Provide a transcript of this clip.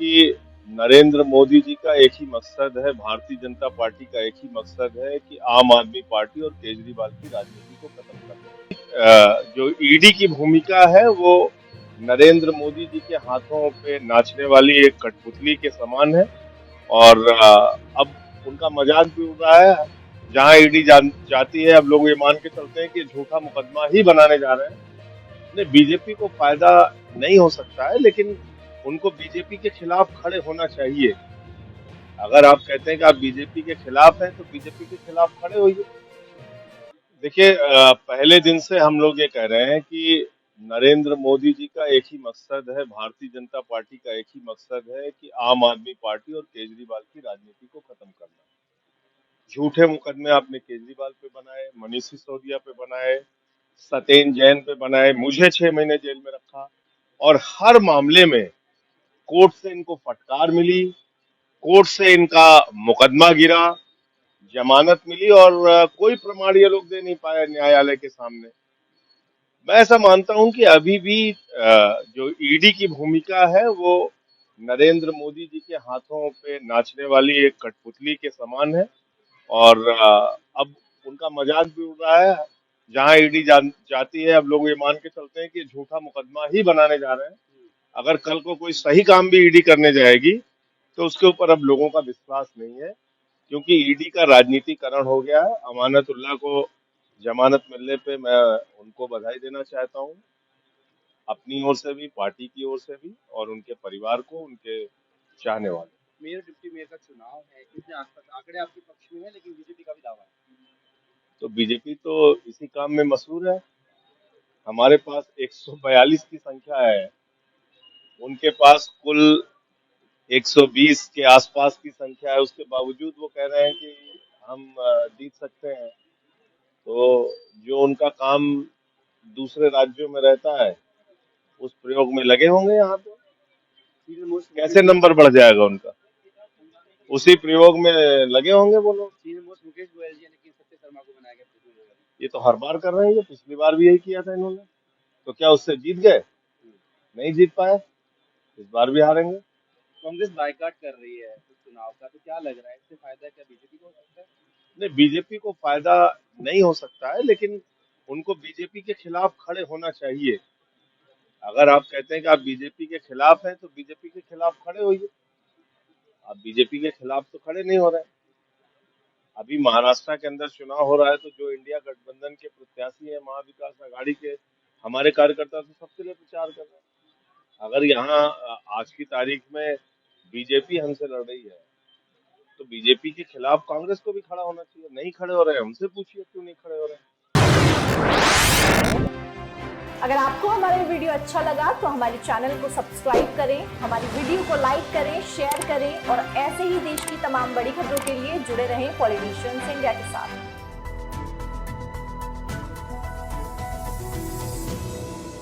कि नरेंद्र मोदी जी का एक ही मकसद है, भारतीय जनता पार्टी का एक ही मकसद है कि आम आदमी पार्टी और केजरीवाल की राजनीति को खत्म करना। जो ईडी की भूमिका है वो नरेंद्र मोदी जी के हाथों पे नाचने वाली एक कठपुतली के समान है और अब उनका मजाक भी उड़ रहा है। जहां ईडी जाती है, अब लोग ये मान के चलते हैं कि झूठा मुकदमा ही बनाने जा रहे हैं। नहीं, बीजेपी को फायदा नहीं हो सकता है, लेकिन उनको बीजेपी के खिलाफ खड़े होना चाहिए। अगर आप कहते हैं कि आप बीजेपी के खिलाफ हैं, तो बीजेपी के खिलाफ खड़े होइए। देखिए, पहले दिन से हम लोग ये कह रहे हैं कि नरेंद्र मोदी जी का एक ही मकसद है, भारतीय जनता पार्टी का एक ही मकसद है कि आम आदमी पार्टी और केजरीवाल की राजनीति को खत्म करना। झूठे मुकदमे आपने केजरीवाल पे बनाए, मनीष सिसोदिया पे बनाए, सत्येंद्र जैन पे बनाए, मुझे 6 महीने जेल में रखा और हर मामले में कोर्ट से इनको फटकार मिली, कोर्ट से इनका मुकदमा गिरा, जमानत मिली और कोई प्रमाण ये लोग दे नहीं पाए न्यायालय के सामने। मैं ऐसा मानता हूं कि अभी भी जो ईडी की भूमिका है वो नरेंद्र मोदी जी के हाथों पे नाचने वाली एक कठपुतली के समान है और अब उनका मजाक भी उड़ रहा है। जहां ईडी जाती है, अब लोग ये मान के चलते हैं कि झूठा मुकदमा ही बनाने जा रहे हैं। अगर कल को कोई सही काम भी ईडी करने जाएगी तो उसके ऊपर अब लोगों का विश्वास नहीं है, क्योंकि ईडी का राजनीतिकरण हो गया है। अमानतुल्लाह को जमानत मिलने पे मैं उनको बधाई देना चाहता हूँ, अपनी ओर से भी, पार्टी की ओर से भी और उनके परिवार को, उनके चाहने वाले। मेयर डिप्टी मेयर का चुनाव है, कितने आसपास आंकड़े आपके पक्ष में है, लेकिन बीजेपी का भी दावा है। तो बीजेपी तो इसी काम में मशहूर है। हमारे पास 142 की संख्या है, उनके पास कुल 120 के आसपास की संख्या है। उसके बावजूद वो कह रहे हैं कि हम जीत सकते हैं। तो जो उनका काम दूसरे राज्यों में रहता है, उस प्रयोग में लगे होंगे यहाँ पे। सीनियर मोस्ट कैसे नंबर बढ़ जाएगा उनका? उसी प्रयोग में लगे होंगे वो लोग। सीनियर मोस्ट मुकेश गोयल जी ने सत्य शर्मा को बनाया गया प्रतिनिधि। ये तो हर बार कर रहे हैं, ये पिछली बार भी यही किया था इन्होंने। तो क्या उससे जीत गए? नहीं जीत पाए, इस बार भी हारेंगे। कांग्रेस बायकॉट कर रही है इस चुनाव का, तो क्या लग रहा है, इससे फायदा क्या बीजेपी को हो सकता है? नहीं, बीजेपी को फायदा नहीं हो सकता है, लेकिन उनको बीजेपी के खिलाफ खड़े होना चाहिए। अगर आप कहते हैं कि आप बीजेपी के खिलाफ हैं, तो बीजेपी के खिलाफ खड़े होइए। आप बीजेपी के खिलाफ तो खड़े नहीं हो रहे हैं। अभी महाराष्ट्र के अंदर चुनाव हो रहा है, तो जो इंडिया गठबंधन के प्रत्याशी हैं, महाविकास आघाड़ी के, हमारे कार्यकर्ता तो सबके लिए प्रचार कर रहे हैं। अगर यहाँ आज की तारीख में बीजेपी हमसे लड़ रही है, तो बीजेपी के खिलाफ कांग्रेस को भी खड़ा होना चाहिए। नहीं खड़े हो रहे हैं, हमसे पूछिए क्यों नहीं खड़े हो रहे हैं। अगर आपको हमारा वीडियो अच्छा लगा तो हमारे चैनल को सब्सक्राइब करें, हमारी वीडियो को लाइक करें, शेयर करें और ऐसे ही देश की तमाम बड़ी खबरों के लिए जुड़े रहें पॉलिटिशियंस इंडिया के साथ।